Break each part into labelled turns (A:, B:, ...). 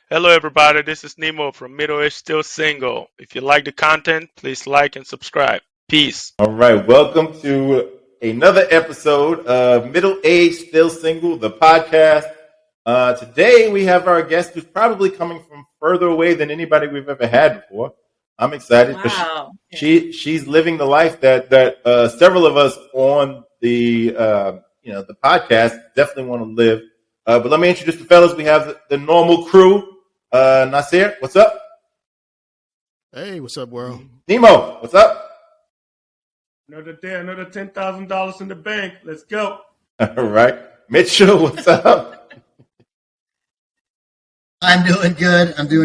A: Hello, everybody. This is Nemo from Middle East Still Single. If you like the content, please like and subscribe. Peace.
B: All right, welcome to another episode of Middle Age Still Single, the podcast. Today we have our guest who's probably coming from further away than anybody we've ever had before. I'm excited because
C: Wow.
B: she's living the life that several of us on the podcast definitely want to live. But let me introduce the fellas. We have the normal crew. Nasir, what's up?
D: Hey, what's up, world?
B: Nemo, what's up?
E: Another day, another $10,000 in the bank. Let's go.
B: All right. Mitchell, what's up?
F: I'm doing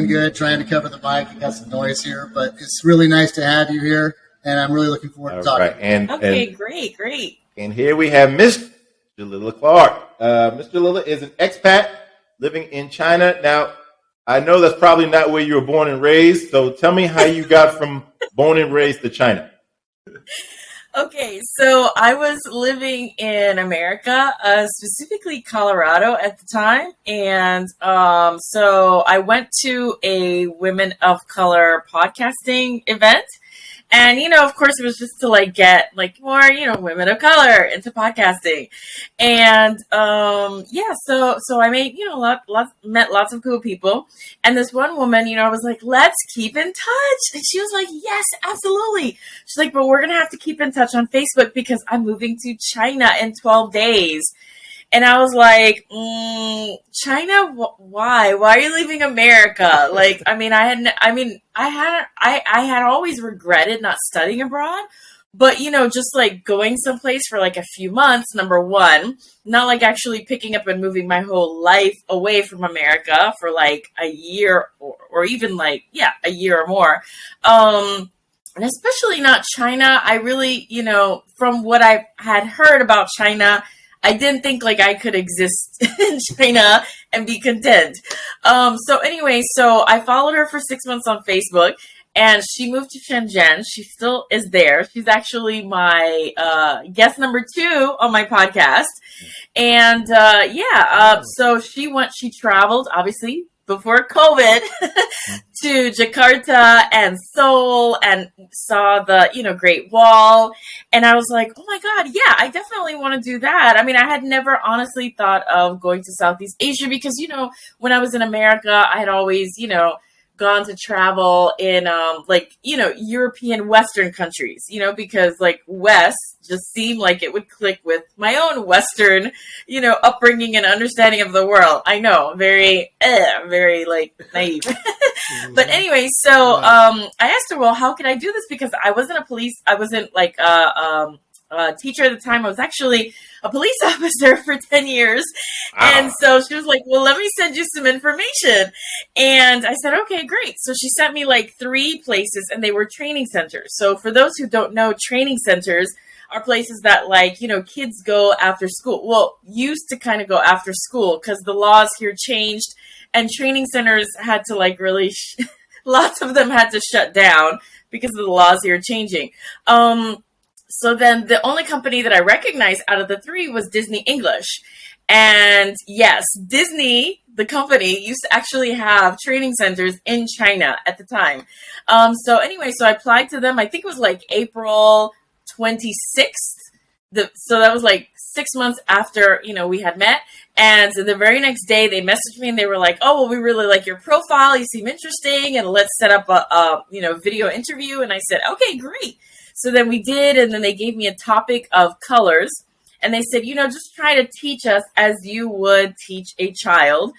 F: good. Trying to cover the mic. I got some noise here, but it's really nice to have you here, and I'm really looking forward to talking.
B: Right. And
C: Great.
B: And here we have Miss Jalila Clark. Miss Jalila is an expat living in China. Now, I know that's probably not where you were born and raised, so tell me how you got from born and raised to China.
C: Okay, so I was living in America, specifically Colorado at the time, and so I went to a Women of Color podcasting event. And, of course, it was just to, get, more, women of color into podcasting. And, so I made, met lots of cool people. And this one woman, I was like, let's keep in touch. And she was like, yes, absolutely. She's like, but we're going to have to keep in touch on Facebook because I'm moving to China in 12 days. And I was like, China, why? Why are you leaving America? I had always regretted not studying abroad, but, just going someplace for a few months, number one, not actually picking up and moving my whole life away from America for a year or even a year or more. And especially not China. I really, from what I had heard about China, I didn't think I could exist in China and be content. So I followed her for 6 months on Facebook, and she moved to Shenzhen. She still is there. She's actually my guest number 2 on my podcast. And so she traveled, obviously, before COVID to Jakarta and Seoul and saw the, Great Wall. And I was like, oh my God, yeah, I definitely want to do that. I mean, I had never honestly thought of going to Southeast Asia because, when I was in America, I had always, gone to travel in European Western countries, because West just seemed like it would click with my own Western, upbringing and understanding of the world. I know, very naive. But anyway, so I asked her, well, how could I do this? Because I wasn't a teacher at the time. I was actually a police officer for 10 years. Wow. And so she was like, well, let me send you some information. And I said, okay, great. So she sent me 3 places, and they were training centers. So for those who don't know, training centers are places that kids go after school. Well, used to kind of go after school because the laws here changed, and training centers had to really, lots of them had to shut down because of the laws here changing. So then the only company that I recognized out of the 3 was Disney English. And yes, Disney, the company, used to actually have training centers in China at the time. So I applied to them. I think it was April 26th. So that was 6 months after, we had met. And so the very next day they messaged me and they were like, oh, well, we really like your profile. You seem interesting. And let's set up a video interview. And I said, okay, great. So then we did, and then they gave me a topic of colors, and they said, just try to teach us as you would teach a child.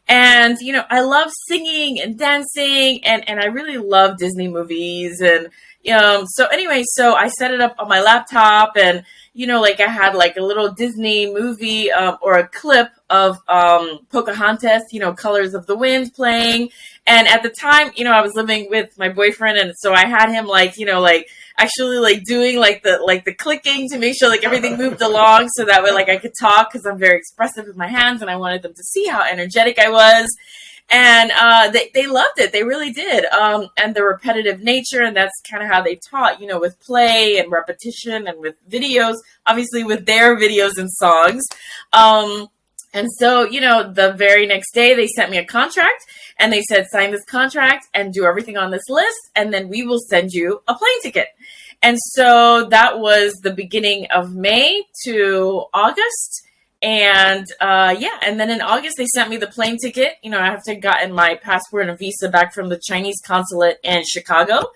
C: And, I love singing and dancing, and I really love Disney movies. And, so I set it up on my laptop, and, I had a little Disney movie or a clip of Pocahontas, Colors of the Wind playing. And at the time, I was living with my boyfriend, and so I had him actually doing the clicking to make sure everything moved along so that way I could talk because I'm very expressive with my hands and I wanted them to see how energetic I was. And they loved it. They really did. And the repetitive nature, and that's kind of how they taught, with play and repetition and with videos, obviously with their videos and songs. And so, the very next day they sent me a contract and they said, sign this contract and do everything on this list. And then we will send you a plane ticket. And so that was the beginning of May to August. And and then in August, they sent me the plane ticket. I have to gotten my passport and a visa back from the Chinese consulate in Chicago.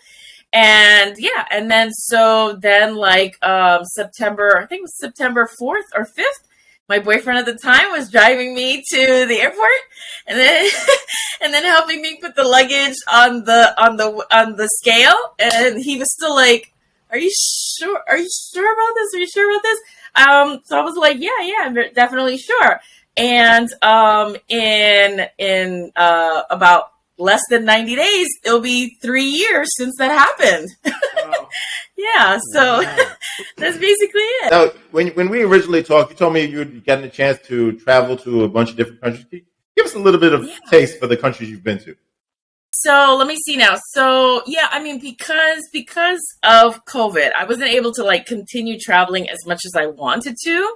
C: And and then September, I think it was September 4th or 5th, my boyfriend at the time was driving me to the airport and then and then helping me put the luggage on the scale. And he was still like, Are you sure? Are you sure about this? Are you sure about this? So I was like, yeah, I'm definitely sure. And in about less than 90 days, it'll be 3 years since that happened.
E: Wow.
C: Yeah, so that's basically it.
B: Now, when we originally talked, you told me you'd gotten a chance to travel to a bunch of different countries. Can you give us a little bit of taste for the countries you've been to?
C: So let me see now. So because of COVID, I wasn't able to continue traveling as much as I wanted to.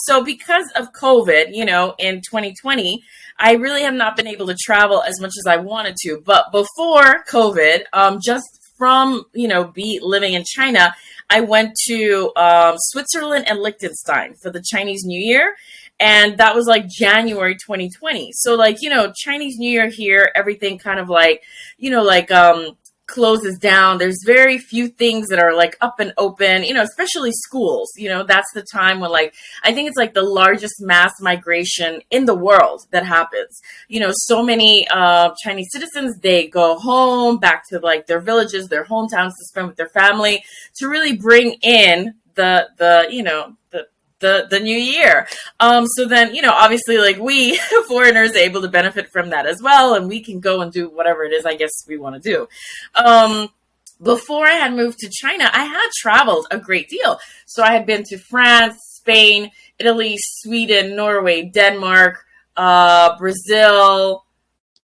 C: So because of COVID, in 2020, I really have not been able to travel as much as I wanted to. But before COVID, just from living in China, I went to Switzerland and Liechtenstein for the Chinese New Year. And that was January 2020. So Chinese New Year here, everything kind of closes down. There's very few things that are up and open, especially schools. That's the time when I think it's the largest mass migration in the world that happens. So many Chinese citizens, they go home back to their villages, their hometowns to spend with their family to really bring in the new year. So then, obviously we foreigners are able to benefit from that as well. And we can go and do whatever it is, I guess we want to do. Before I had moved to China, I had traveled a great deal. So I had been to France, Spain, Italy, Sweden, Norway, Denmark, Brazil.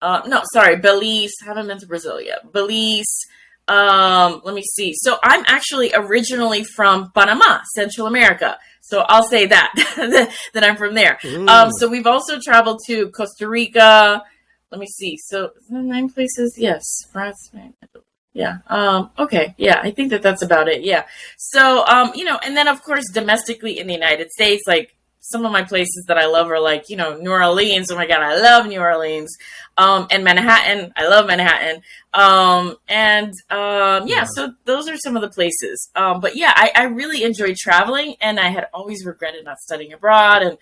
C: Belize. I haven't been to Brazil yet. Belize. Let me see. So I'm actually originally from Panama, Central America. So I'll say that, that I'm from there. So we've also traveled to Costa Rica. Let me see. So 9 places. Yes. France, Spain. Yeah. Okay. Yeah. I think that's about it. Yeah. So, and then of course, domestically in the United States, some of my places that I love are New Orleans. Oh my God. I love New Orleans. And Manhattan. I love Manhattan. So those are some of the places. But yeah, I really enjoyed traveling and I had always regretted not studying abroad. And,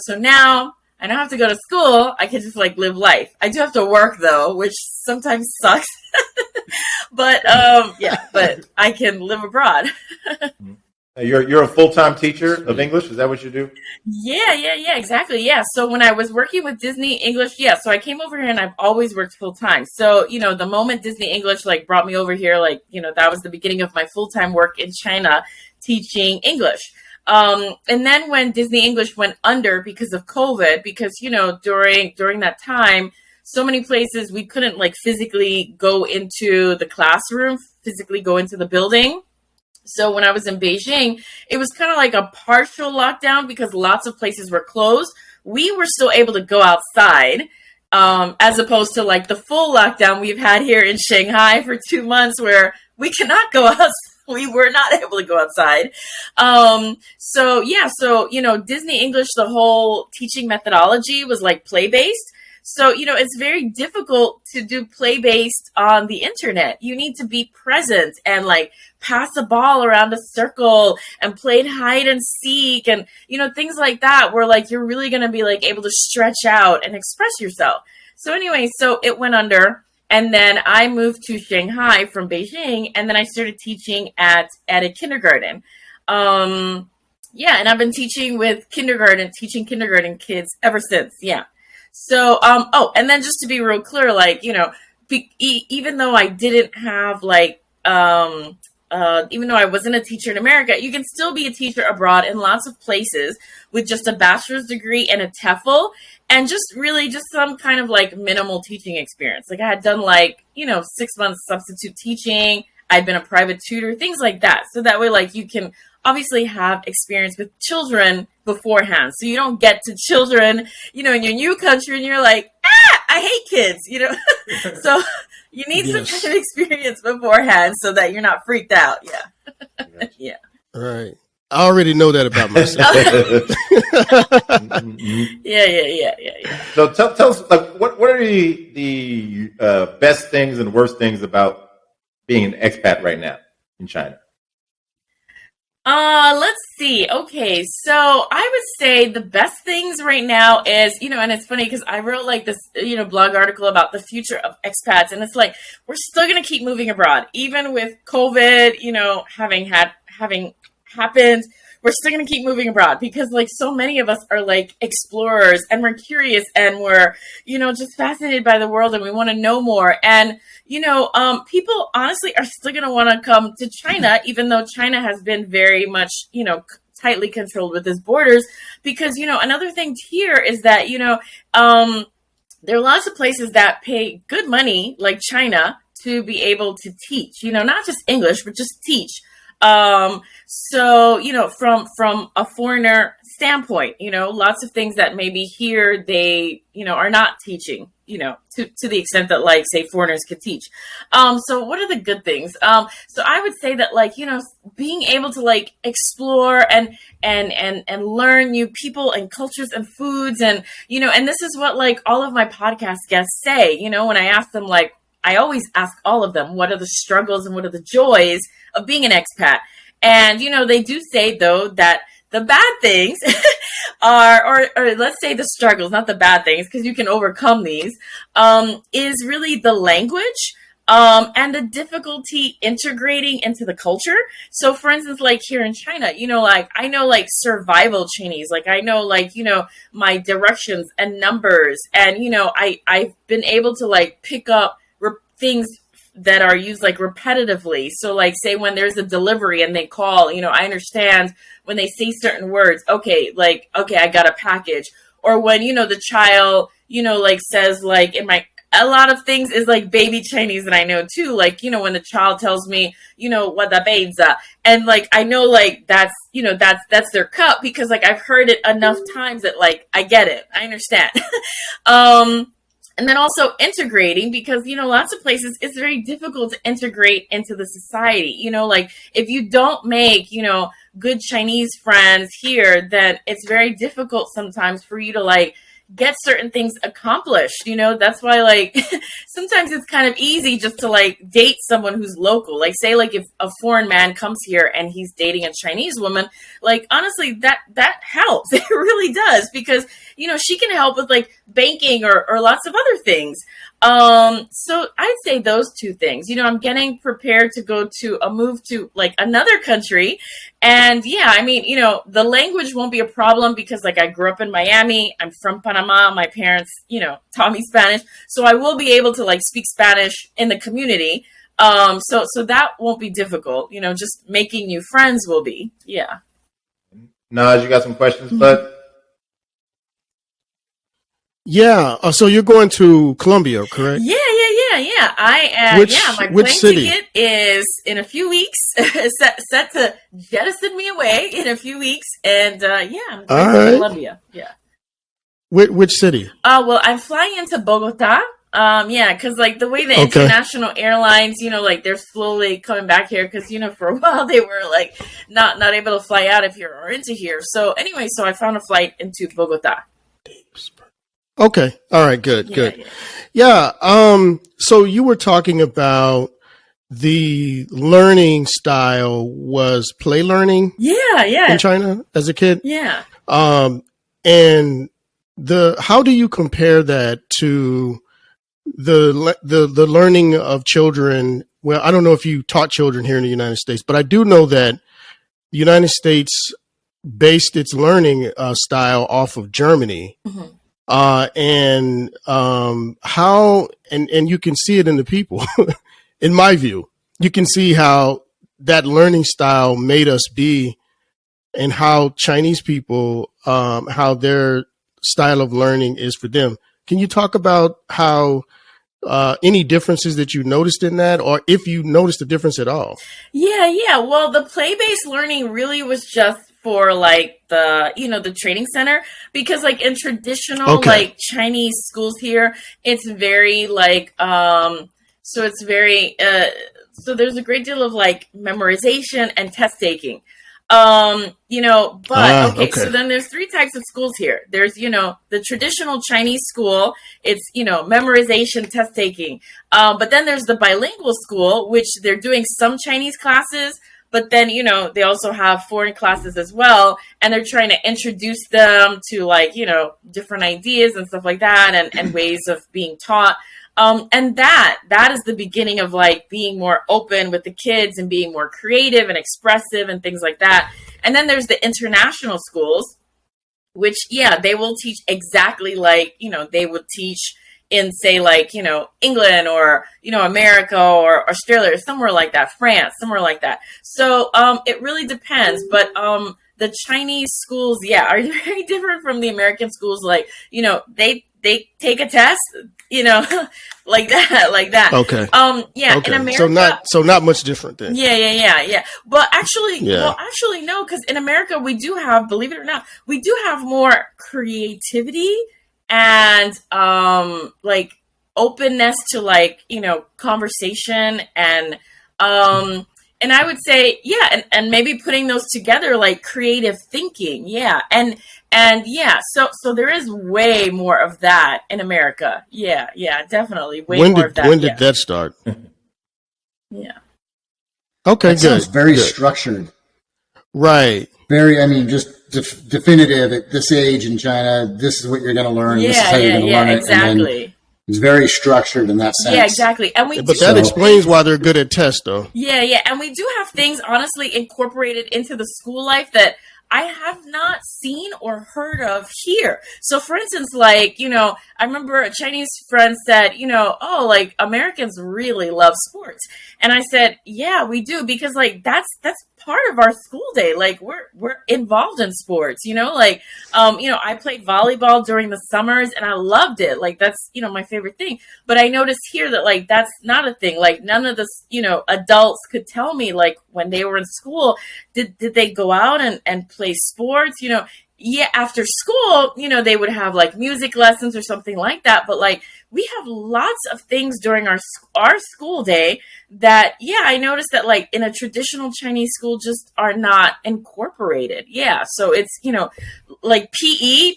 C: so now I don't have to go to school. I can just live life. I do have to work though, which sometimes sucks. But, but I can live abroad.
B: You're a full-time teacher of English. Is that what you do?
C: Yeah, exactly. Yeah. So when I was working with Disney English, so I came over here and I've always worked full-time. So, the moment Disney English brought me over here, that was the beginning of my full-time work in China teaching English. And then when Disney English went under because of COVID, because, during that time, so many places we couldn't physically go into the classroom, physically go into the building. So when I was in Beijing, it was kind of a partial lockdown because lots of places were closed. We were still able to go outside, as opposed to the full lockdown we've had here in Shanghai for 2 months where we cannot go outside. We were not able to go outside. So Disney English, the whole teaching methodology was play-based. So, it's very difficult to do play-based on the internet. You need to be present and pass a ball around a circle and play hide and seek and, things like that where you're really going to be able to stretch out and express yourself. So anyway, so it went under and then I moved to Shanghai from Beijing and then I started teaching at a kindergarten. And I've been teaching kindergarten kids ever since. Yeah. So, and then just to be real clear, even though I didn't have even though I wasn't a teacher in America, you can still be a teacher abroad in lots of places with just a bachelor's degree and a TEFL and just some kind of minimal teaching experience. I had done 6 months substitute teaching. I'd been a private tutor, things like that. So that way, you can obviously have experience with children beforehand. So you don't get to children, in your new country and you're like, I hate kids, So you need some
D: Yes.
C: kind of experience beforehand so that you're not freaked out. Yeah. Yeah.
D: Right. I already know that about myself.
C: Yeah.
B: So tell us, like, what are the best things and worst things about being an expat right now in China?
C: Let's see. Okay, so I would say the best things right now is, and it's funny because I wrote like this, blog article about the future of expats, and it's like we're still gonna keep moving abroad, even with COVID, having happened. We're still going to keep moving abroad because like so many of us are like explorers and we're curious and we're, just fascinated by the world and we want to know more. And, people honestly are still going to want to come to China, even though China has been very much, tightly controlled with its borders. Because, another thing here is that, there are lots of places that pay good money, like China, to be able to teach, not just English, but just teach. So, from a foreigner standpoint, lots of things that maybe here they, are not teaching, to the extent that like, say foreigners could teach. So what are the good things? So I would say that like, being able to like explore and learn new people and cultures and foods and, and this is what like all of my podcast guests say, when I ask them like, I always ask all of them, what are the struggles and what are the joys of being an expat? And, they do say, though, that the bad things are, or let's say the struggles, not the bad things, because you can overcome these, is really the language and the difficulty integrating into the culture. So, for instance, like here in China, like I know like survival Chinese, like I know like, my directions and numbers. And, I've been able to like pick up things that are used like repetitively. So like say when there's a delivery and they call, I understand when they say certain words, okay, I got a package. Or when, the child, like says like a lot of things is like baby Chinese that I know too. Like, when the child tells me, what the beidza. And like, I know like that's their cup because like I've heard it enough times that like, I get it. I understand. And then also integrating because, lots of places it's very difficult to integrate into the society. Like if you don't make, good Chinese friends here, then it's very difficult sometimes for you to like get certain things accomplished. That's why like sometimes it's kind of easy just to like date someone who's local. Like say like if a foreign man comes here and he's dating a Chinese woman, like honestly that helps. It really does because she can help with like banking or lots of other things. So I'd say those two things. I'm getting prepared to go to a move to like another country. And yeah, I mean, the language won't be a problem because like I grew up in Miami. I'm from Panama. My parents, taught me Spanish. So I will be able to like speak Spanish in the community. So that won't be difficult. Just making new friends will be. Yeah.
B: Naj, you got some questions, bud?
D: Yeah. So you're going to Colombia, correct?
C: Yeah. I am. My
D: which
C: plane
D: city?
C: ticket is in a few weeks. set to jettison me away in a few weeks, and I'm going to Colombia. Yeah.
D: Which city?
C: Well, I'm flying into Bogota. Because like the way the international airlines, like they're slowly coming back here because for a while they were like not able to fly out if you're into here. So anyway, so I found a flight into Bogota.
D: Okay. All right. Good. Yeah. So you were talking about the learning style was play learning.
C: Yeah.
D: In China as a kid.
C: Yeah.
D: And how do you compare that to the learning of children? Well, I don't know if you taught children here in the United States, but I do know that the United States based its learning style off of Germany.
C: Mm-hmm.
D: And you can see it in the people. In my view, you can see how that learning style made us be, and how Chinese people, how their style of learning is for them. Can you talk about how any differences that you noticed in that, or if you noticed a difference at all?
C: Yeah. Well, the play-based learning really was just for like the training center, because like in traditional
D: Okay.
C: like Chinese schools here, it's very like so it's very so there's a great deal of like memorization and test taking. But okay,
D: Okay.
C: so then there's three types of schools here. There's, the traditional Chinese school. It's, memorization, test taking. But then there's the bilingual school, which they're doing some Chinese classes, but then, they also have foreign classes as well. And they're trying to introduce them to like, different ideas and stuff like that, and ways of being taught. And that is the beginning of like being more open with the kids and being more creative and expressive and things like that. And then there's the international schools, which, they will teach exactly like, they would teach in, say, like, England or, America or Australia or somewhere like that, France, somewhere like that. So it really depends. But the Chinese schools, are very different from the American schools. Like, they take a test, like that.
D: Okay.
C: In
D: Okay.
C: America,
D: So not much different then.
C: Yeah. But actually,
D: Yeah.
C: no, because in America we do have, believe it or not, we do have more creativity and like openness to like, conversation and I would say, and maybe putting those together, like creative thinking. So there is way more of that in America. Yeah, definitely. Way more of that.
D: When did that start?
C: Yeah.
D: Okay,
F: That
D: good.
F: sounds very
D: good.
F: structured.
D: Right.
F: Very, just definitive at this age in China. This is what you're going to learn. This is how you're going to learn it.
C: Exactly.
F: And it's very structured in that sense.
C: Yeah, exactly. And
D: But that explains why they're good at tests, though.
C: Yeah. And we do have things, honestly, incorporated into the school life that I have not seen or heard of here. So, for instance, like, I remember a Chinese friend said, like Americans really love sports. And I said, yeah, we do, because like that's part of our school day. Like we're involved in sports, like, I played volleyball during the summers and I loved it. Like that's, my favorite thing. But I noticed here that like, that's not a thing. Like none of the, adults could tell me like when they were in school, did they go out and play sports? After school, they would have like music lessons or something like that. But like we have lots of things during our school day that, I noticed that like in a traditional Chinese school just are not incorporated. Yeah. So it's, like PE,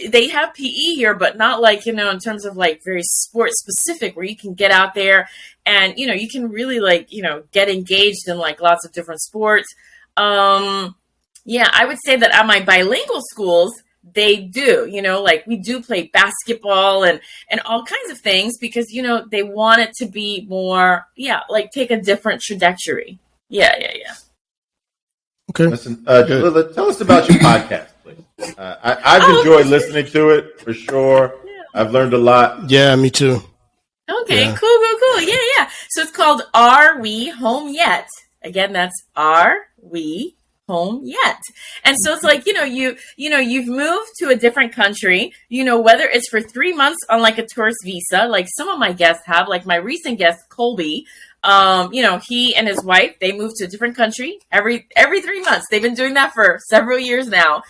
C: they have PE here, but not like, in terms of like very sports specific where you can get out there and, you can really like, get engaged in like lots of different sports. I would say that at my bilingual schools, they do, like we do play basketball and all kinds of things because, they want it to be more, like take a different trajectory. Yeah.
D: Okay.
B: Listen, Jalila, tell us about your podcast, please. I've enjoyed listening to it for sure. I've learned a lot.
D: Yeah, me too.
C: Okay,
D: Yeah.
C: cool. Yeah. So it's called Are We Home Yet? Again, that's Are We Home Yet? And so it's like, you've moved to a different country, whether it's for 3 months on like a tourist visa, like some of my guests have, like my recent guest, Colby, he and his wife, they moved to a different country every 3 months. They've been doing that for several years now.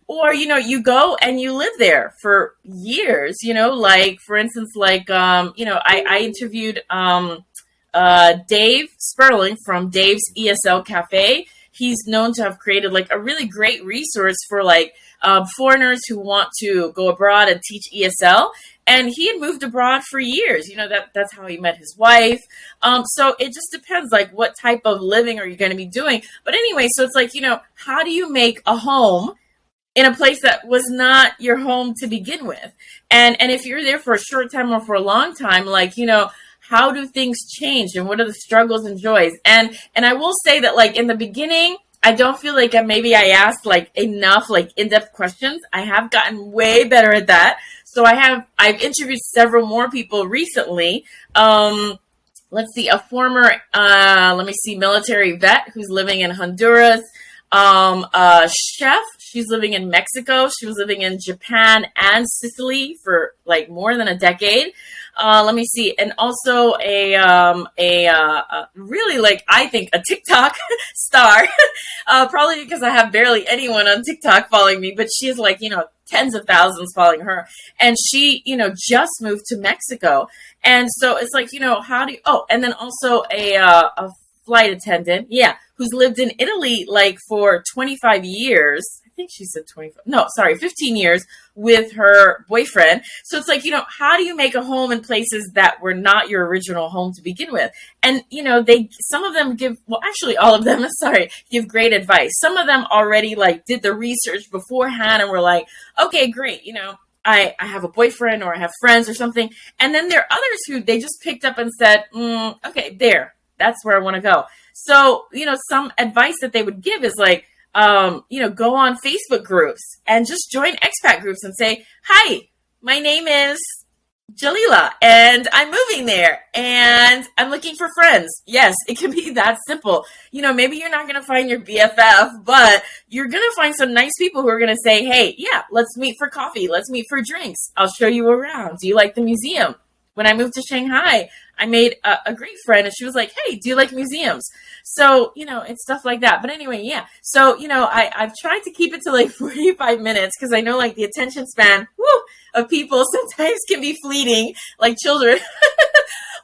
C: Or, you go and you live there for years, like, for instance, like, I interviewed, Dave Sperling from Dave's ESL Cafe. He's known to have created like a really great resource for like, foreigners who want to go abroad and teach ESL. And he had moved abroad for years. That's how he met his wife. So it just depends, like, what type of living are you going to be doing? But anyway, so it's like, how do you make a home in a place that was not your home to begin with? And if you're there for a short time or for a long time, like, how do things change and what are the struggles and joys? And I will say that, like, in the beginning, I don't feel like maybe I asked like enough like in-depth questions. I have gotten way better at that. So I've interviewed several more people recently. Let's see, a former, military vet who's living in Honduras. A chef She's living in Mexico. She was living in Japan and Sicily for like more than a decade. Let me see. And also really, like, I think a TikTok star, probably because I have barely anyone on TikTok following me, but she has like, tens of thousands following her. And she, just moved to Mexico. And so it's like, how do you, and then also a flight attendant. Yeah. Who's lived in Italy like for 25 years. I think she said 25. No, sorry, 15 years with her boyfriend. So it's like, how do you make a home in places that were not your original home to begin with? And, some of them give, well, actually all of them, give great advice. Some of them already like did the research beforehand and were like, okay, great. I have a boyfriend or I have friends or something. And then there are others who they just picked up and said, okay, that's where I want to go. So, some advice that they would give is like, go on Facebook groups and just join expat groups and say, hi, my name is Jalila and I'm moving there and I'm looking for friends. Yes, it can be that simple. Maybe you're not going to find your BFF, but you're going to find some nice people who are going to say, hey, yeah, let's meet for coffee. Let's meet for drinks. I'll show you around. Do you like the museum? When I moved to Shanghai, I made a great friend and she was like, hey, do you like museums? So, it's stuff like that. But anyway, yeah. So, I've tried to keep it to like 45 minutes because I know like the attention span of people sometimes can be fleeting like children.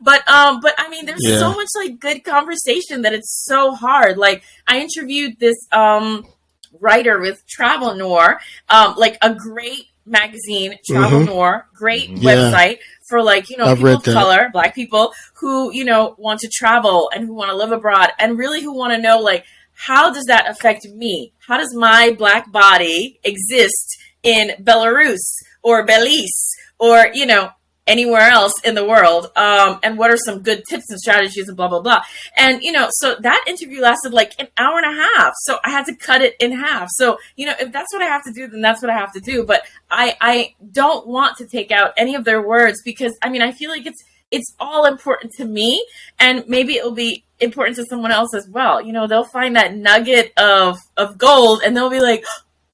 C: But I mean, there's so much like good conversation that it's so hard. Like I interviewed this writer with Travel Noir, like a great magazine, Travel Noir, great website for like, people of color, Black people who, want to travel and who want to live abroad and really who want to know like, how does that affect me? How does my Black body exist in Belarus or Belize or, anywhere else in the world? And what are some good tips and strategies and blah, blah, blah. And, so that interview lasted like an hour and a half. So I had to cut it in half. So, if that's what I have to do, then that's what I have to do. But I don't want to take out any of their words because, I mean, I feel like it's all important to me and maybe it'll be important to someone else as well. They'll find that nugget of gold and they'll be like,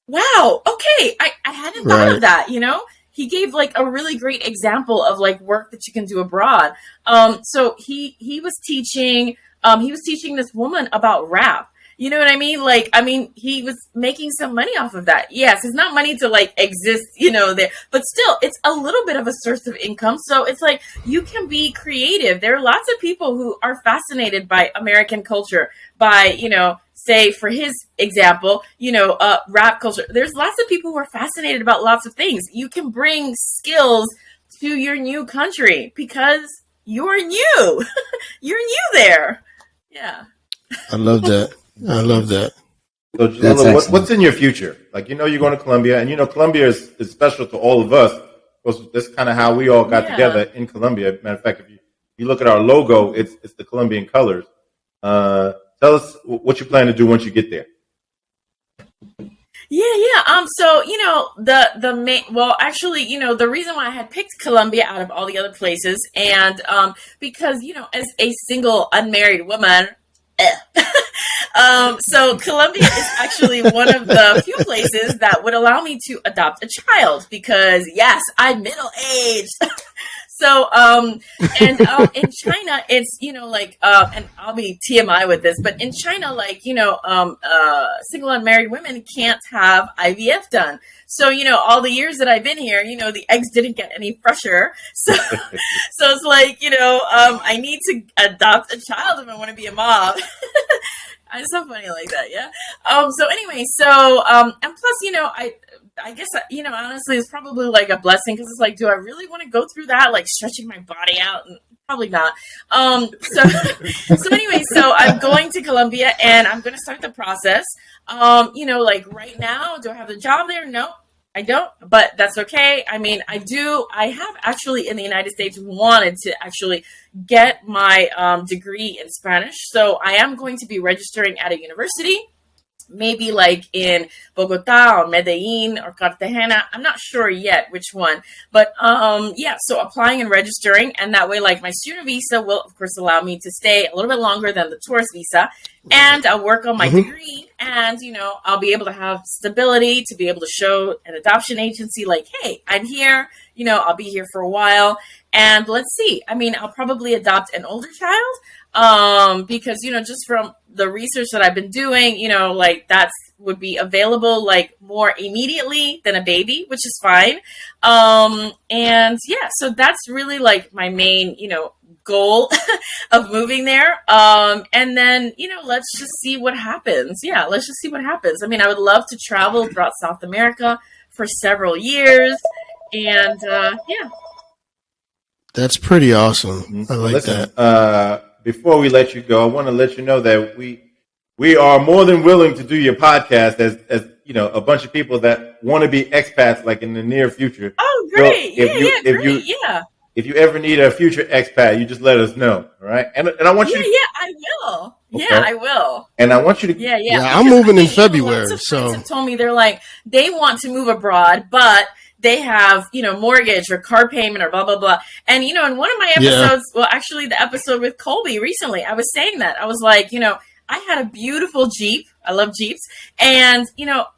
C: wow, okay, I hadn't thought of that, He gave like a really great example of like work that you can do abroad. So he was teaching this woman about rap. You know what I mean? Like, I mean, he was making some money off of that. Yes, it's not money to like exist, there, but still it's a little bit of a source of income. So it's like, you can be creative. There are lots of people who are fascinated by American culture, by, say for his example, rap culture. There's lots of people who are fascinated about lots of things. You can bring skills to your new country because you're new. You're new there. Yeah.
D: I love that. I love that.
B: So, Jalila, what's in your future? Like, you're going to Colombia, and Colombia is special to all of us because that's kind of how we all got together in Colombia. Matter of fact, if you look at our logo, it's the Colombian colors. Tell us what you plan to do once you get there.
C: Yeah. So, the main, well, actually, the reason why I had picked Colombia out of all the other places and, because, as a single unmarried woman, so Colombia is actually one of the few places that would allow me to adopt a child because yes, I'm middle-aged. So, in China, it's, and I'll be TMI with this, but in China, like, single unmarried women can't have IVF done. So, all the years that I've been here, the eggs didn't get any fresher. So, so it's like, I need to adopt a child if I want to be a mom. It's so funny like that. Yeah. So anyway, and plus, I guess, honestly, it's probably like a blessing because it's like, do I really want to go through that? Like stretching my body out? And probably not. So anyway, so I'm going to Colombia and I'm going to start the process. Like right now, do I have a job there? No, I don't, but that's okay. I mean, I have actually in the United States wanted to actually get my degree in Spanish. So I am going to be registering at a university. maybe like in Bogota or Medellin or Cartagena. I'm not sure yet which one, but yeah, so applying and registering, and that way like my student visa will of course allow me to stay a little bit longer than the tourist visa, and I'll work on my degree, and I'll be able to have stability to be able to show an adoption agency like, hey, I'm here, I'll be here for a while, and let's see. I mean, I'll probably adopt an older child, because just from the research that I've been doing, like that's would be available like more immediately than a baby, which is fine. And yeah, so that's really like my main, goal of moving there. And then, let's just see what happens. Yeah, let's just see what happens. I mean, I would love to travel throughout South America for several years. And yeah.
D: That's pretty awesome. I like that.
B: Before we let you go, I want to let you know that we are more than willing to do your podcast as a bunch of people that want to be expats like in the near future.
C: Oh, great.
B: So if you ever need a future expat, you just let us know. All right. And I want you to.
C: Yeah, I will. Okay. Yeah, I will.
B: And I want you to.
C: Yeah.
D: I'm moving in February.
C: Lots of friends have told me they're like, they want to move abroad, but they have, mortgage or car payment or blah, blah, blah. And, in one of my episodes, well, actually the episode with Colby recently, I was saying that. I was like, I had a beautiful Jeep. I love Jeeps. And,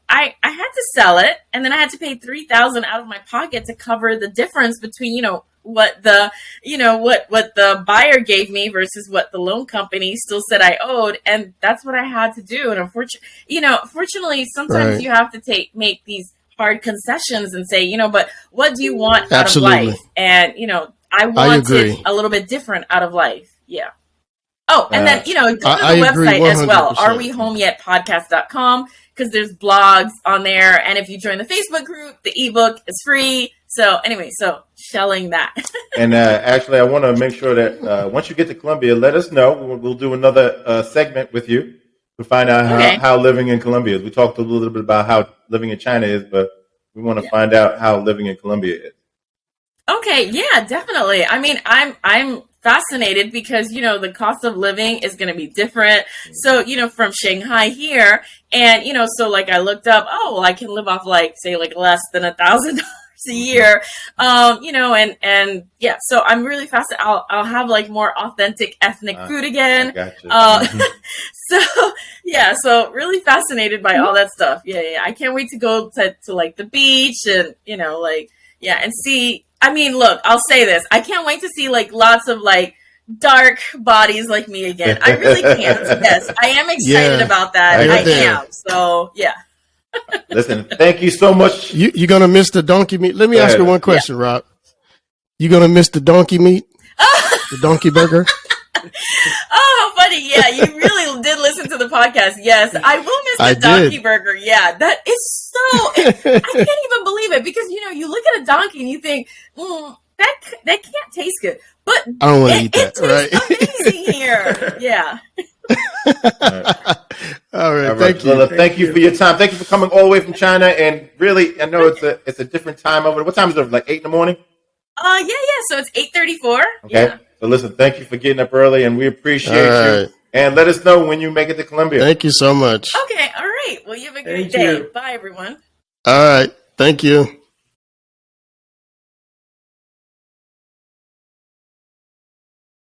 C: I had to sell it. And then I had to pay $3,000 out of my pocket to cover the difference between, what the, what the buyer gave me versus what the loan company still said I owed. And that's what I had to do. And unfortunately, sometimes you have to make these hard concessions and say, but what do you want out of life? And, I wanted a little bit different out of life. Yeah. Oh, and then, go to the website as well, arewehomeyetpodcast.com, because there's blogs on there. And if you join the Facebook group, the ebook is free. So anyway, shelling that.
B: And actually, I want to make sure that once you get to Colombia, let us know. We'll do another segment with you to find out how living in Colombia is. We talked a little bit about how living in China is, but we want to find out how living in Colombia is.
C: Okay, yeah, definitely. I mean, I'm fascinated because, the cost of living is going to be different. So, from Shanghai here, and, so like I looked up, I can live off like, say like less than $1,000 a year, and yeah, so I'm really fascinated. I'll have like more authentic ethnic food again. So really fascinated by all that stuff. Yeah. I can't wait to go to like the beach and, and see. I mean, look, I'll say this. I can't wait to see like lots of like dark bodies like me again. I really can't. Yes, I am excited about that. I am. So, yeah.
B: Listen, thank you so much.
D: You're going to miss the donkey meat. Let me ask you one question, Rob. You going to miss the donkey meat? The donkey burger?
C: Oh, how funny. Yeah, you really did listen to the podcast. Yes, I will miss the donkey burger. Yeah, that is so, I can't even believe it because, you look at a donkey and you think, that can't taste good. But
D: I don't want to eat that.
C: It tastes amazing here. Yeah.
D: All right. Thank you.
B: Jalila, thank you for your time. Thank you for coming all the way from China. And really, I know it's a different time over there. What time is it? Like 8 in the morning?
C: Yeah. So it's 8:34.
B: Okay. Yeah. So listen, thank you for getting up early, and we appreciate you. And let us know when you make it to Colombia.
D: Thank you so much.
C: Okay. All right. Well, you have a great day. Bye, everyone.
D: All right. Thank you.